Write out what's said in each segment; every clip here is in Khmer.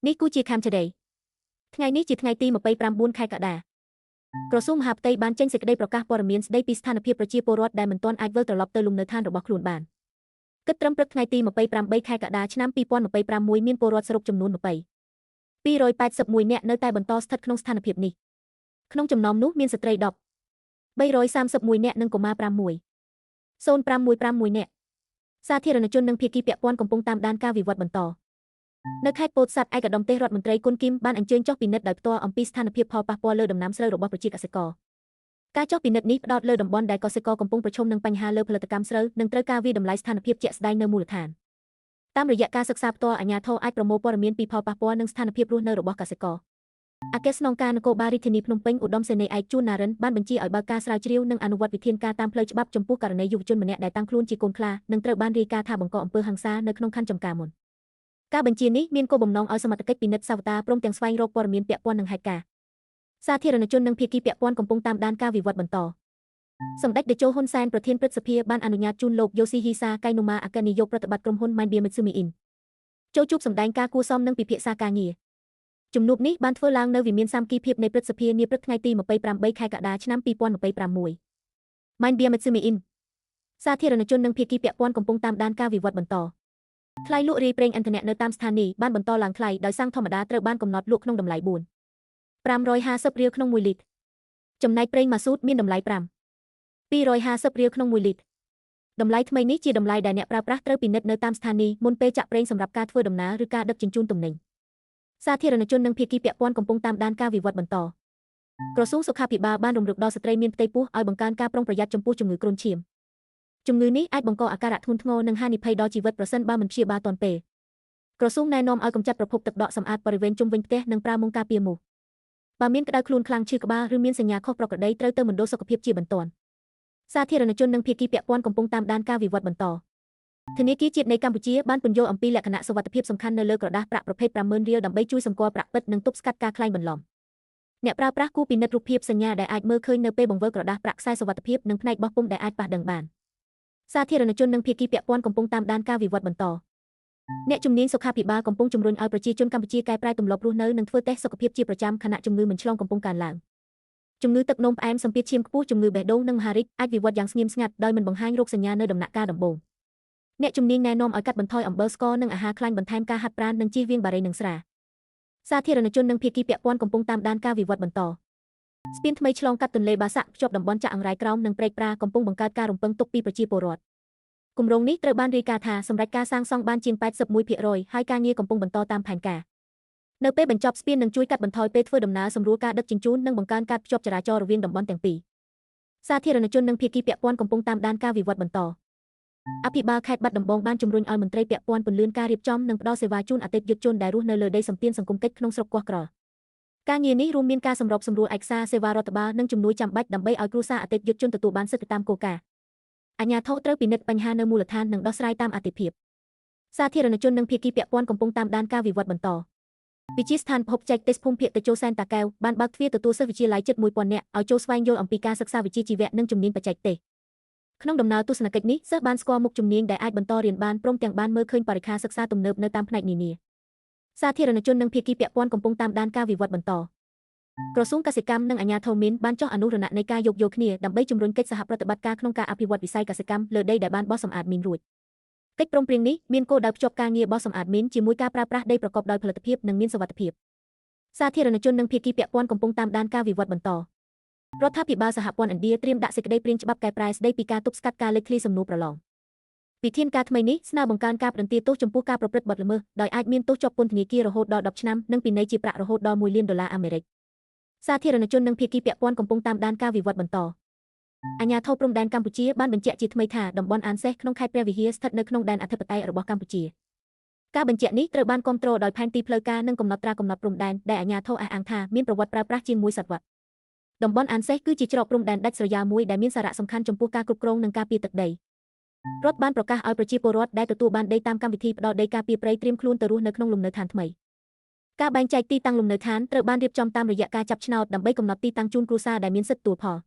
នេះគូជាខំចដេថ្ងៃនេះជាថ្ងៃទី29ខែកក្កដាក្រសួងមហាផ្ទៃបានចេញសេចក្តីប្រកាសព័ត៌មានស្តីពីស្ថានភាពប្រជាពលរដ្ឋដែលមិនទាន់អាចវិលត្រឡប់ទៅលំនៅឋានរបស់ខ្លួនបានគិតត្រឹមព្រឹកថ្ងៃទី28ខែកក្កដាឆ្នាំ2026មានពលរដ្ឋសរុបចំនួន281នាក់នៅតែបន្តស្ថិតក្នុងស្ថានភាពនេះក្នុងចំណោមនោះមានស្ត្រី10 331នាក់និងកុមារ51051នាក់សាធារណជននិងភាគីពាក់ព័ន្ធកំពុងតាមដានការវិវត្តបន្តនៅខេត្តពោធិ៍សាត់ឯកឧត្តមទេសរដ្ឋមន្ត្រីគុនគីមបានអញ្ជើញចុះពិនិត្យដោយផ្ទាល់អំពីស្ថានភាពផលប៉ះពាល់លើដំណាំស្រូវរបស់ប្រជាកសិករការចុះពិនិត្យនេះផ្ដោតលើតំបន់ដែលកសិករកំពុងប្រឈមនឹងបញ្ហាលើផលិតកម្មស្រូវនិងត្រូវការវិតម្លៃស្ថានភាពជាក់ស្ដែងនៅមូលដ្ឋានតាមរយៈការសិក្សាផ្ទាល់អាជ្ញាធរអាចប្រមូលព័ត៌មានពីផលប៉ះពាល់និងស្ថានភាពរស់នៅរបស់កសិករអគ្គស្នងការនគរបាលរាជធានីភ្នំពេញឧត្តមសេនីយ៍ឯកជួនណារិនបានបញ្ជាឲ្យបើកការស្រាវជ្រាវនិងអនុវត្តវិធានការតាមផ្លូវច្បាប់ចំពោះករណីយុវជនម្នាក់ដែលតាំងខ្លួនជាកូនខ្លានិងត្រូវបានរាយការណ៍ថាបង្កអំពើហិង្សានៅក្នុងខណ្ឌចំការមុនការបញ្ជានេះមានគោលបំណងឲ្យសមត្ថកិច្ចពិនិត្យសាវតាព្រមទាំងស្វែងរកព័ត៌មានពាក់ព័ន្ធនឹងហេតុការណ៍សាធារណជននិងភាគីពាក់ព័ន្ធកំពុងតាមដានការវិវត្តបន្តសម្ដេចតេជោហ៊ុនសែនប្រធានព្រឹទ្ធសភាបានអនុញ្ញាតជូនលោកយូស៊ីហ៊ីសាកៃនូម៉ាអគ្គនាយកប្រតិបត្តិក្រុមហ៊ុន Mind Beer Mitsumi In ចូលជួបសម្ដែងការគួរសមនិងពិភាក្សាការងារជំនួបនេះបានធ្វើឡើងនៅវិមានសាមគ្គីភាពនៃព្រឹទ្ធសភានាព្រឹកថ្ងៃទី28ខែកក្កដាឆ្នាំ2026 Mind Beer Mitsumi In សាធារណជននិងភាគីពាក់ព័ន្ធកំពុងតាមដានការវិវត្តបន្តថ្លៃលក់រាយប្រេងឥន្ធនៈនៅតាមស្ថានីយ៍បានបន្តឡើងថ្លៃដោយសាំងធម្មតាត្រូវបានកំណត់លក់ក្នុងតម្លៃ4,550រៀលក្នុង1លីត្រចំណែកប្រេងម៉ាស៊ូតមានតម្លៃ5,250រៀលក្នុង1លីត្រតម្លៃថ្មីនេះជាតម្លៃដែលអ្នកប្រើប្រាស់ត្រូវពិនិត្យនៅតាមស្ថានីយ៍មុនពេលចាក់ប្រេងសម្រាប់ការធ្វើដំណើរឬការដឹកជញ្ជូនទំនិញសាធារណជននិងភាគីពាក់ព័ន្ធកំពុងតាមដានការវិវត្តបន្តក្រសួងសុខាភិបាលបានរំលឹកដល់ស្ត្រីមានផ្ទៃពោះឲ្យបង្កើនការប្រុងប្រយ័ត្នចំពោះជំងឺគ្រុនឈាមជំងឺនេះអាចបង្កអាការៈធ្ងន់ធ្ងរនិងហានិភ័យដល់ជីវិតប្រសិនបើមិនព្យាបាលទាន់ពេលក្រសួងណែនាំឲ្យកម្ចាត់ប្រភពទឹកដក់សម្អាតបរិវេណជុំវិញផ្ទះនិងប្រើមុងការពារមូសបើមានក្តៅខ្លួនខ្លាំងឈឺក្បាលឬមានសញ្ញាខុសប្រក្រតីត្រូវទៅមណ្ឌលសុខភាពជាបន្ទាន់សាធារណជននិងភាគីពាក់ព័ន្ធកំពុងតាមដានការវិវត្តបន្តធនាគារជាតិនៃកម្ពុជាបានពន្យល់អំពីលក្ខណៈសុវត្ថិភាពសំខាន់នៅលើក្រដាសប្រាក់ប្រភេទ 50,000 រៀលដើម្បីជួយសម្គាល់ប្រាក់ពិតនិងទប់ស្កាត់ការក្លែងបន្លំអ្នកប្រើប្រាស់គួរពិនិត្យរូបភាពសញ្ញាដែលអាចមើលឃើញនៅពេលបង្វិលក្រដាសប្រាក់ខ្សែសុវត្ថិភាពនិងផ្នែកបោះពុម្ពដែលអាចប៉ះដឹងបានសាធារណជននិងភាគីពាក់ព័ន្ធកំពុងតាមដានការវិវត្តបន្តអ្នកជំនាញសុខាភិបាលកំពុងជំរុញឲ្យប្រជាជនកម្ពុជាកែប្រែទម្លាប់រស់នៅនិងធ្វើតេស្តសុខភាពជាប្រចាំខណៈជំងឺមិនឆ្លងកំពុងកើនឡើងជំងឺទឹកនោមផ្អែមសម្ពាធឈាមខ្ពស់ជំងឺបេះដូងនិងមហារីកអាចវិវត្តយ៉ាងស្ងៀមស្ងាត់ដោយមិនបង្ហាញរោគសញ្ញានៅដំណាក់កាលដំបូងអ្នកជំនាញណែនាំឲ្យកាត់បន្ថយអំបិលស្ករនិងអាហារខ្លាញ់បន្ថែមការហាត់ប្រាណនិងជៀសវាងបារីនិងស្រាសាធារណជននិងភាគីពាក់ព័ន្ធកំពុងតាមដានការវិវត្តបន្តស្ពានថ្មីឆ្លងកាត់ទន្លេបាសាក់ភ្ជាប់តំបន់ចាក់អង្រៃក្រោមនិងព្រែកប្រាកំពុងបង្កើតការរំពឹងទុកពីប្រជាពលរដ្ឋគម្រោងនេះត្រូវបានរាយការណ៍ថាសម្រាប់ការសាងសង់បានជាង 81% ហើយការងារកំពុងបន្តតាមផែនការនៅពេលបញ្ចប់ស្ពាននឹងជួយកាត់បន្ថយពេលធ្វើដំណើរសម្រួលការដឹកជញ្ជូននិងបង្កើនការភ្ជាប់ចរាចរណ៍រវាងតំបន់ទាំងពីរសាធារណជននិងភាគីពាក់ព័ន្ធកំពុងតាមដានការវិវត្តបន្តអភិបាលខេត្តបាត់ដំបងបានជំរុញឲ្យមន្ត្រីពាក់ព័ន្ធពន្យាការរៀបចំនិងផ្ដល់សេវាជូនអតិថិជនដែលរស់នៅលើដីសម្ពាធសង្គមគិច្ចក្នុងស្រុកកោះក្រល់ការងារនេះរួមមានការសម្របសម្រួលឯកសារសេវារដ្ឋបាលនិងជំនួយចាំបាច់ដើម្បីឲ្យគ្រួសារអតិថិជនទទួលបានសិទ្ធិតាមគោលការណ៍អាជ្ញាធរត្រូវពិនិត្យបញ្ហានៅមូលដ្ឋាននិងដោះស្រាយតាមអាទិភាពសាធារណជននិងភាគីពាក់ព័ន្ធកំពុងតាមដានការវិវត្តបន្តវិទ្យាស្ថានភពចែកទេសភូមិភាគតេជោសែនតាកែវបានបើកទ្វារទទួលសិស្សវិទ្យាល័យជិត 1000 នាក់ឲ្យចូលស្វែងយល់អំពីការសិក្សាវិជ្ជាជីវៈនិងជំនាញបច្ចេកទេសក្នុងដំណើរទស្សនកិច្ចនេះសិស្សបានស្គាល់មុខជំនាញដែលអាចបន្តរៀនបានព្រមទាំងបានមើលឃើញបរិក្ខារសិក្សាទំនើបនៅតាមផ្នែកនានាសាធារណជននិងភាគីពាក់ព័ន្ធកំពុងតាមដានការវិវត្តបន្តក្រសួងកសិកម្មនិងអាជ្ញាធរមានបានចុះអនុរណៈនៃការយោគយល់គ្នាដើម្បីជំរុញកិច្ចសហប្រតិបត្តិការក្នុងការអភិវឌ្ឍវិស័យកសិកម្មលើដីដែលបានបោះសម្អាតមីនរួចកិច្ចព្រមព្រៀងនេះមានគោលដៅភ្ជាប់ការងារបោះសម្អាតមីនជាមួយការប្រើប្រាស់ដីប្រកបដោយផលិតភាពនិងមានសុវត្ថិភាពសាធារណជននិងភាគីពាក់ព័ន្ធកំពុងតាមដានការវិវត្តបន្តរដ្ឋាភិបាលសហព័ន្ធឥណ្ឌាត្រៀមដាក់សេចក្តីព្រាងច្បាប់កែប្រែស្តីពីការទប់ស្កាត់ការលេចធ្លាយសំណួរប្រឡងវិធានការថ្មីនេះស្នើបង្កើនការផ្តន្ទាទោសចំពោះការប្រព្រឹត្តបទល្មើសដោយអាចមានទោសជាប់ពន្ធនាគាររហូតដល់10ឆ្នាំនិងពិន័យជាប្រាក់រហូតដល់$1 លានអាមេរិកសាធារណជននិងភាគីពាក់ព័ន្ធកំពុងតាមដានការវិវត្តបន្តអាជ្ញាធរព្រំដែនកម្ពុជាបានបញ្ជាក់ជាថ្មីថាតំបន់អានសេះក្នុងខេត្តព្រះវិហារស្ថិតនៅក្នុងដែនអធិបតេយ្យរបស់កម្ពុជាការបញ្ជាក់នេះត្រូវបានគាំទ្រដោយផែនទីផ្លូវការនិងកំណត់ត្រាកំណត់ព្រំដែនដែលអាជ្ញាធរអះអាងថាមានប្រវត្តិប្រើប្រាស់ជាង1សតវត្សរ៍តំបន់អានសេះគឺជាច្រកព្រំដែនដាច់ស្រយាលមួយដែលមានសារៈសំខាន់ចំពោះការគ្រប់គ្រងនិងការពារទឹកដីរដ្ឋបានប្រកាសឲ្យប្រជាពលរដ្ឋដែលទទួលបានដីតាមកម្មវិធីផ្ដល់ដីការពារព្រៃត្រៀមខ្លួនទៅរស់នៅក្នុងលំនៅឋានថ្មីការបែងចែកទីតាំងលំនៅឋានត្រូវបានរៀបចំតាមរយៈការចាប់ឆ្នោតដើម្បីកំណត់ទីតាំងជូនគ្រួសារដែលមានសិទ្ធិទទួលផល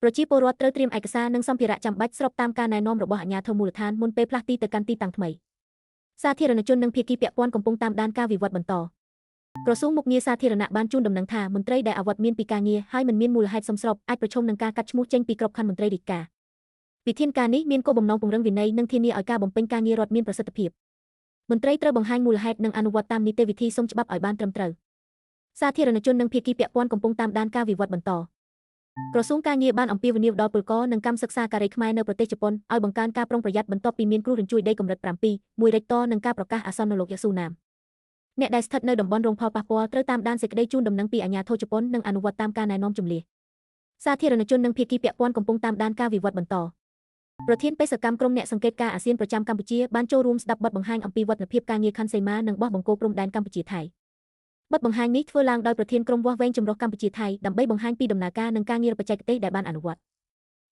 ប្រជាពលរដ្ឋត្រូវត្រៀមឯកសារនិងសម្ភារៈចាំបាច់ស្របតាមការណែនាំរបស់អាជ្ញាធរមូលដ្ឋានមុនពេលផ្លាស់ទីទៅកាន់ទីតាំងថ្មីសាធារណជននិងភាគីពាក់ព័ន្ធកំពុងតាមដានការវិវត្តបន្ត ក្រសួងមុខងារសាធារណៈបានជូនដំណឹងថាមន្ត្រីដែលអវត្តមានពីការងារហើយមិនមានមូលហេតុសមស្របអាចប្រឈមនឹងការកាត់ឈ្មោះចេញពីក្របខ័ណ្ឌមន្ត្រីរាជការវិធានការនេះមានគោលបំណងពង្រឹងវិន័យនិងធានាឲ្យការបំពេញការងាររដ្ឋមានប្រសិទ្ធភាពមន្ត្រីត្រូវបង្ហាញមូលហេតុនិងអនុវត្តតាមនីតិវិធីសុំច្បាប់ឲ្យបានត្រឹមត្រូវសាធារណជននិងភាគីពាក់ព័ន្ធកំពុងតាមដានការវិវត្តបន្តក្រសួងការងារបានអំពាវនាវដល់ពលករនិងកម្មសិក្សាការីខ្មែរនៅប្រទេសជប៉ុនឲ្យបង្កើនការប្រុងប្រយ័ត្នបន្ទាប់ពីមានគ្រោះរញ្ជួយដីកម្រិត7 1 រិចតរនិងការប្រកាសអាសន្នលោកយ៉ាស៊ូណាមអ្នកដែលស្ថិតនៅតំបន់រងផលប៉ះពាល់ត្រូវតាមដានសេចក្តីជូនដំណឹងពីអាជ្ញាធរជប៉ុននិងអនុវត្តតាមការណែនាំជម្លៀសសាធារណជននិងភាគីពាក់ព័ន្ធកំពុងតាមដានការវិវត្តបន្តប្រធានបេសកកម្មក្រុមអ្នកសង្កេតការណ៍អាស៊ានប្រចាំកម្ពុជាបានចូលរួមស្ដាប់បទបង្ហាញអំពីវឌ្ឍនភាពការងារខណ្ឌសីមានិងបោះបង្គោលព្រំដែនកម្ពុជាថៃបទបង្ហាញនេះធ្វើឡើងដោយប្រធានក្រុមវាស់វែងចម្រុះកម្ពុជាថៃដើម្បីបង្ហាញពីដំណើរការនិងការងារបច្ចេកទេសដែលបានអនុវត្ត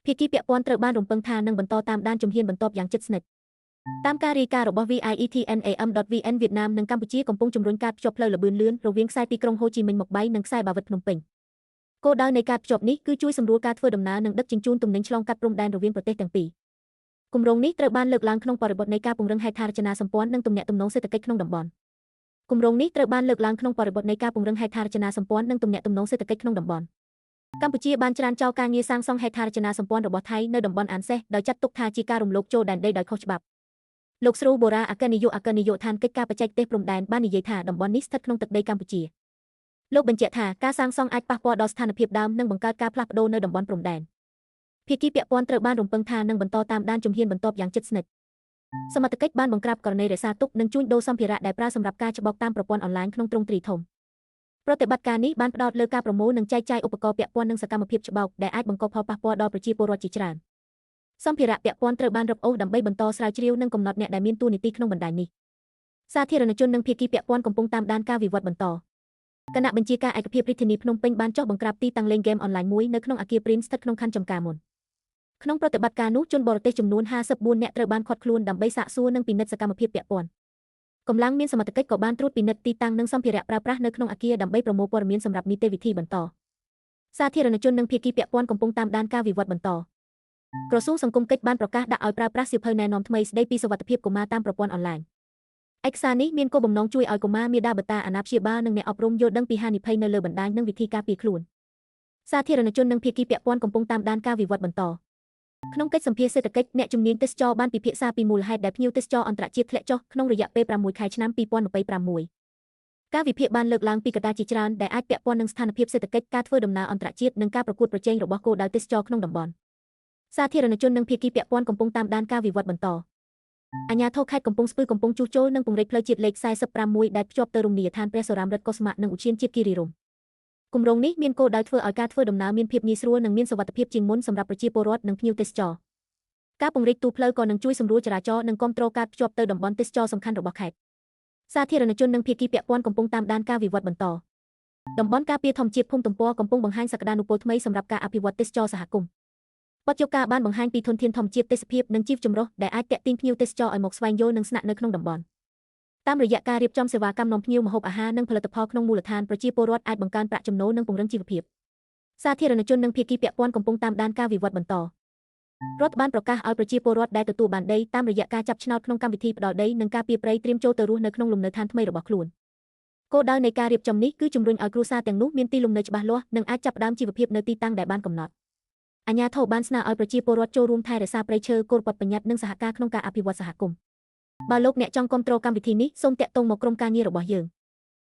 ភាគីពាក់ព័ន្ធត្រូវបានរំពឹងថានឹងបន្តតាមដានជំហានបន្ទាប់យ៉ាងជិតស្និទ្ធតាមការរាយការណ៍របស់ vietnam.vn វៀតណាមនិងកម្ពុជាកំពុងជំរុញការភ្ជាប់ផ្លូវល្បឿនលឿនរវាងខ្សែទីក្រុងហូជីមិញមកបៃនិងខ្សែបាវិតភ្នំពេញគោលដៅនៃការភ្ជាប់នេះគឺជួយសម្រួលការធ្វើដំណើរនិងដឹកជញ្ជូនទំនិញឆ្លងកាត់ព្រំដែនរវាងប្រទេសទាំងពីរគម្រោងនេះត្រូវបានលើកឡើងក្នុងបរិបទនៃការពង្រឹងហេដ្ឋារចនាសម្ព័ន្ធនិងទំនាក់ទំនងសេដ្ឋកិច្ចក្នុងតំបន់គម្រោងនេះត្រូវបានលើកឡើងក្នុងបរិបទនៃការពង្រឹងហេដ្ឋារចនាសម្ព័ន្ធនិងទំនាក់ទំនងសេដ្ឋកិច្ចក្នុងតំបន់កម្ពុជាបានច្រានចោលការងារសាងសង់ហេដ្ឋារចនាសម្ព័ន្ធរបស់ថៃនៅតំបន់អានសេសដោយចាត់ទុកថាជាការរំលោភចូលដែនដីដោយខុសច្បាប់លោកស្រូបូរ៉ាអគ្គនាយកដ្ឋានកិច្ចការបច្ចេកទេសព្រំដែនបាននិយាយថាតំបន់នេះស្ថិតក្នុងទឹកដីកម្ពុជាលោកបញ្ជាក់ថាការសាងសង់អាចប៉ះពាល់ដល់ស្ថានភាពដើមនិងបង្កើតការផ្លាស់ប្ដូរនៅតំបន់ព្រំដែនភាគីពាក់ព័ន្ធត្រូវបានរំពឹងថានឹងបន្តតាមដានជំហានបន្ទាប់យ៉ាងជិតស្និទ្ធសមត្ថកិច្ចបានបង្ក្រាបករណីរក្សាទុកនិងជួញដូរសម្ភារៈដែលប្រើសម្រាប់ការច្បោកតាមប្រព័ន្ធអនឡាញក្នុងទ្រង់ទ្រីធំប្រតិបត្តិការនេះបានផ្ដោតលើការប្រមូលនិងចែកចាយឧបករណ៍ពាក់ព័ន្ធនឹងសកម្មភាពច្បោកដែលអាចបង្កផលប៉ះពាល់ដល់ប្រជាពលរដ្ឋជាច្រើនសម្ភារៈពាក់ព័ន្ធត្រូវបានរឹបអូសដើម្បីបន្តស្រាវជ្រាវនិងកំណត់អ្នកដែលមានតួនាទីក្នុងបណ្ដាញនេះសាធារណជននិងភាគីពាក់ព័ន្ធកំពុងតាមដានការវិវត្តបន្តគណៈបញ្ជាការឯកភាពរាជធានីភ្នំពេញបានចុះបង្ក្រាបទីតាំងលេងហ្គេមអនឡាញមួយនៅក្នុងអគារព្រីនស្ថិតក្នុងខណ្ឌចំការមុនក្នុងប្រតិបត្តិការនោះជនបរទេសចំនួន54នាក់ត្រូវបានឃាត់ខ្លួនដើម្បីសាកសួរនិងពិនិត្យសកម្មភាពពាក់ព័ន្ធកម្លាំងមានសមត្ថកិច្ចក៏បានត្រួតពិនិត្យទីតាំងនិងសម្ភារៈប្រើប្រាស់នៅក្នុងអគារដើម្បីប្រមូលព័ត៌មានសម្រាប់នីតិវិធីបន្តសាធារណជននិងភាគីពាក់ព័ន្ធកំពុងតាមដានការវិវត្តបន្តក្រសួងសង្គមកិច្ចបានប្រកាសដាក់ឲ្យប្រើប្រាស់សៀវភៅណែនាំថ្មីស្តីពីសុវត្ថិភាពកុមារតាមប្រព័ន្ធអនឡាញឯកសារនេះមានគោលបំណងជួយឲ្យកុមារមាតាបិតាអាណាព្យាបាលនិងអ្នកអប់រំយល់ដឹងពីហានិភ័យនៅលើបណ្ដាញនិងវិធីការពារខ្លួនសាធារណជននិងភាគីពាក់ព័ន្ធកំពុងតាមដានការវិវត្តបន្តក្នុងកិច្ចសម្ភាសន៍សេដ្ឋកិច្ចអ្នកជំនាញទេសចរបានពិភាក្សាពីមូលហេតុដែលភ្ញៀវទេសចរអន្តរជាតិធ្លាក់ចុះក្នុងរយៈពេល6ខែឆ្នាំ2026ការវិភាគបានលើកឡើងពីកត្តាជាច្រើនដែលអាចពាក់ព័ន្ធនឹងស្ថានភាពសេដ្ឋកិច្ចការធ្វើដំណើរអន្តរជាតិនិងការប្រកួតប្រជែងរបស់គោលដៅទេសចរក្នុងតំបន់សាធារណជននិងភាគីពាក់ព័ន្ធកំពុងតាមដានការវិវត្តបន្តអាជ្ញាធរខេត្តកំពង់ស្ពឺកំពុងជួសជុលនិងពង្រីកផ្លូវជាតិលេខ45ដែលភ្ជាប់ទៅរមណីយដ្ឋានព្រះសុរាមរិទ្ធកុសុមៈនិងឧទ្យានជាតិគិរីរម្យគម្រោងនេះមានគោលដៅធ្វើឲ្យការធ្វើដំណើរមានភាពងាយស្រួលនិងមានសុវត្ថិភាពជាងមុនសម្រាប់ប្រជាពលរដ្ឋនិងភ្ញៀវទេសចរការពង្រីកទូផ្លូវក៏នឹងជួយសម្រួលចរាចរណ៍និងគាំទ្រការភ្ជាប់ទៅតំបន់ទេសចរសំខាន់របស់ខេត្តសាធារណជននិងភាគីពាក់ព័ន្ធកំពុងតាមដានការវិវត្តបន្តតំបន់ការពារធម្មជាតិភូមិទំព័រកំពុងបង្ហាញសក្តានុពលថ្មីសម្រាប់ការអភិវឌ្ឍទេសចរសហគមន៍បទយការបានបង្ហាញពីធនធានធម្មជាតិទេសភាពនិងជីវចម្រុះដែលអាចទាក់ទាញភ្ញៀវទេសចរឲ្យមកស្វែងយល់និងស្នាក់នៅក្នុងតំបន់តាមរយៈការរៀបចំសេវាកម្មនាំភ្ញៀវម្ហូបអាហារនិងផលិតផលក្នុងមូលដ្ឋានប្រជាពលរដ្ឋអាចបង្កើនប្រាក់ចំណូលនិងពង្រឹងជីវភាពសាធារណជននិងភាគីពាក់ព័ន្ធកំពុងតាមដានការវិវត្តបន្តរដ្ឋបានប្រកាសឲ្យប្រជាពលរដ្ឋដែលទទួលបានដីតាមរយៈការចាប់ឆ្នោតក្នុងកម្មវិធីផ្ដល់ដីនិងការពារព្រៃត្រៀមចូលទៅរស់នៅក្នុងលំនៅឋានថ្មីរបស់ខ្លួនគោលដៅនៃការរៀបចំនេះគឺជំរុញឲ្យគ្រួសារទាំងនោះមានទីលំនៅច្បាស់លាស់និងអាចចាប់ផ្ដើមជីវភាពនៅទីតាំងដែលបានកំណត់អាជ្ញាធរបានស្នើឲ្យប្រជាពលរដ្ឋចូលរួមថែរក្សាព្រៃឈើគោលបទបញ្ញត្តិនិងសហការក្នុងការអភិវឌ្ឍសហគមន៍បើលោកអ្នកចង់គាំទ្រកម្មវិធីនេះសូមតាក់ទងមកក្រុមការងាររបស់យើង